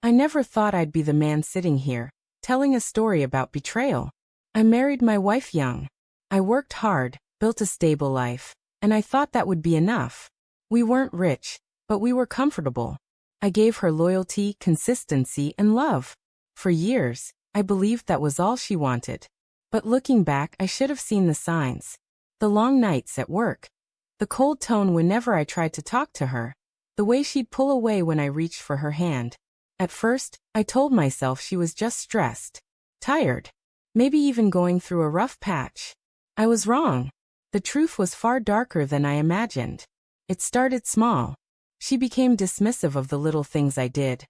I never thought I'd be the man sitting here, telling a story about betrayal. I married my wife young. I worked hard, built a stable life, and I thought that would be enough. We weren't rich, but we were comfortable. I gave her loyalty, consistency, and love. For years, I believed that was all she wanted. But looking back, I should have seen the signs. The long nights at work. The cold tone whenever I tried to talk to her. The way she'd pull away when I reached for her hand. At first, I told myself she was just stressed, tired, maybe even going through a rough patch. I was wrong. The truth was far darker than I imagined. It started small. She became dismissive of the little things I did.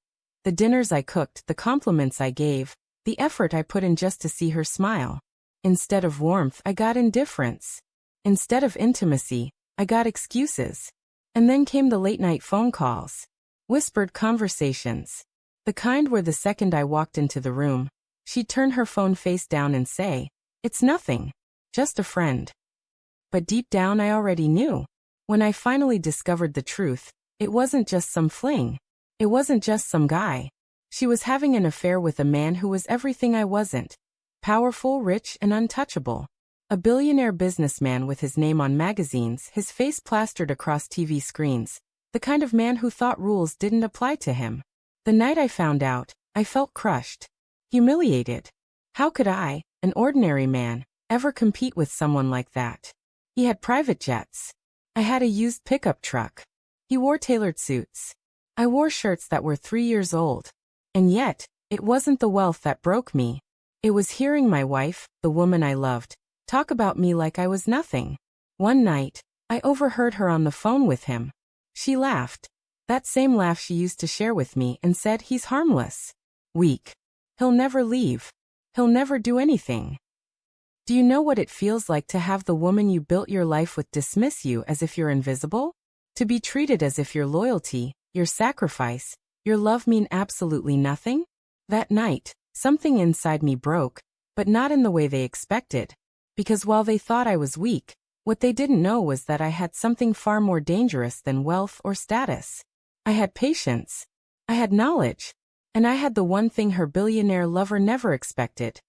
The dinners I cooked, the compliments I gave, the effort I put in just to see her smile. Instead of warmth, I got indifference. Instead of intimacy, I got excuses. And then came the late-night phone calls. Whispered conversations. The kind where the second I walked into the room, she'd turn her phone face down and say, "It's nothing. Just a friend." But deep down I already knew. When I finally discovered the truth, it wasn't just some fling. It wasn't just some guy. She was having an affair with a man who was everything I wasn't. Powerful, rich, and untouchable. A billionaire businessman with his name on magazines, his face plastered across TV screens. The kind of man who thought rules didn't apply to him. The night I found out, I felt crushed. Humiliated. How could I, an ordinary man, ever compete with someone like that? He had private jets. I had a used pickup truck. He wore tailored suits. I wore shirts that were 3 years old. And yet, it wasn't the wealth that broke me. It was hearing my wife, the woman I loved, talk about me like I was nothing. One night, I overheard her on the phone with him. She laughed. That same laugh she used to share with me, and said, "He's harmless. Weak. He'll never leave. He'll never do anything." Do you know what it feels like to have the woman you built your life with dismiss you as if you're invisible? To be treated as if your loyalty, your sacrifice, your love mean absolutely nothing? That night, something inside me broke, but not in the way they expected. Because while they thought I was weak, what they didn't know was that I had something far more dangerous than wealth or status. I had patience. I had knowledge. And I had the one thing her billionaire lover never expected.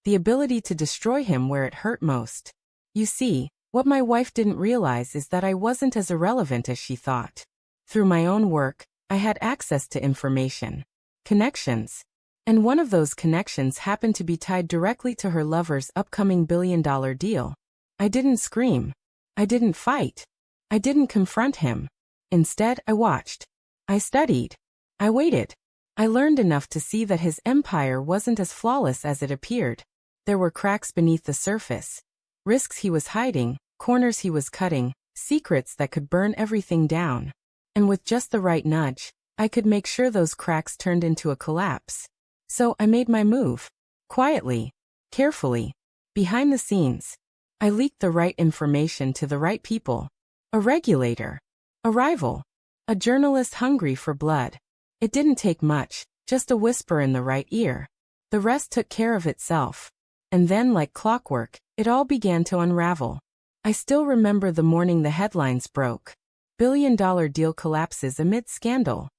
The ability to destroy him where it hurt most. You see, what my wife didn't realize is that I wasn't as irrelevant as she thought. Through my own work, I had access to information. Connections. And one of those connections happened to be tied directly to her lover's upcoming billion-dollar deal. I didn't scream. I didn't fight. I didn't confront him. Instead, I watched. I studied. I waited. I learned enough to see that his empire wasn't as flawless as it appeared. There were cracks beneath the surface. Risks he was hiding, corners he was cutting, secrets that could burn everything down. And with just the right nudge, I could make sure those cracks turned into a collapse. So I made my move. Quietly. Carefully. Behind the scenes. I leaked the right information to the right people. A regulator. A rival. A journalist hungry for blood. It didn't take much, just a whisper in the right ear. The rest took care of itself. And then, like clockwork, it all began to unravel. I still remember the morning the headlines broke. Billion-dollar deal collapses amid scandal.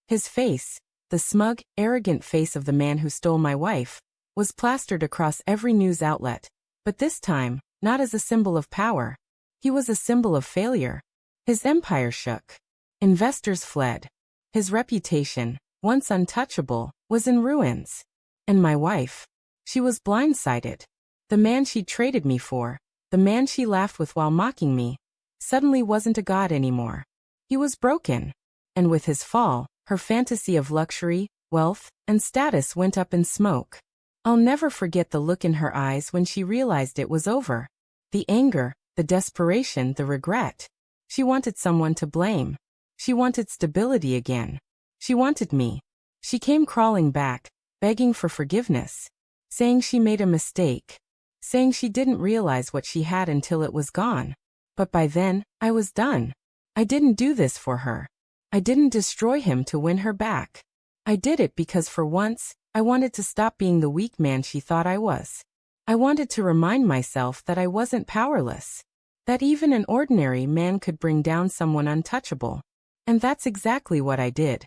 His face, the smug, arrogant face of the man who stole my wife, was plastered across every news outlet. But this time, not as a symbol of power. He was a symbol of failure. His empire shook. Investors fled. His reputation, once untouchable, was in ruins. And my wife. She was blindsided. The man she traded me for, the man she laughed with while mocking me, suddenly wasn't a god anymore. He was broken. And with his fall, her fantasy of luxury, wealth, and status went up in smoke. I'll never forget the look in her eyes when she realized it was over. The anger, the desperation, the regret. She wanted someone to blame. She wanted stability again. She wanted me. She came crawling back, begging for forgiveness. Saying she made a mistake. Saying she didn't realize what she had until it was gone. But by then, I was done. I didn't do this for her. I didn't destroy him to win her back. I did it because for once, I wanted to stop being the weak man she thought I was. I wanted to remind myself that I wasn't powerless. That even an ordinary man could bring down someone untouchable. And that's exactly what I did.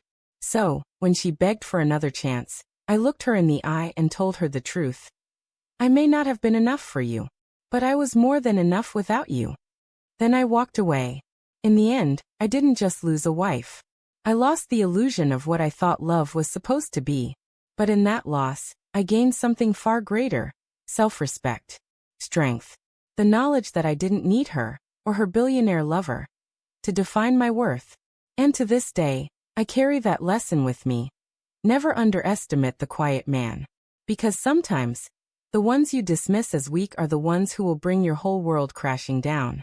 So, when she begged for another chance, I looked her in the eye and told her the truth. I may not have been enough for you, but I was more than enough without you. Then I walked away. In the end, I didn't just lose a wife. I lost the illusion of what I thought love was supposed to be. But in that loss, I gained something far greater: self-respect, strength, the knowledge that I didn't need her, or her billionaire lover, to define my worth. And to this day, I carry that lesson with me. Never underestimate the quiet man. Because sometimes, the ones you dismiss as weak are the ones who will bring your whole world crashing down.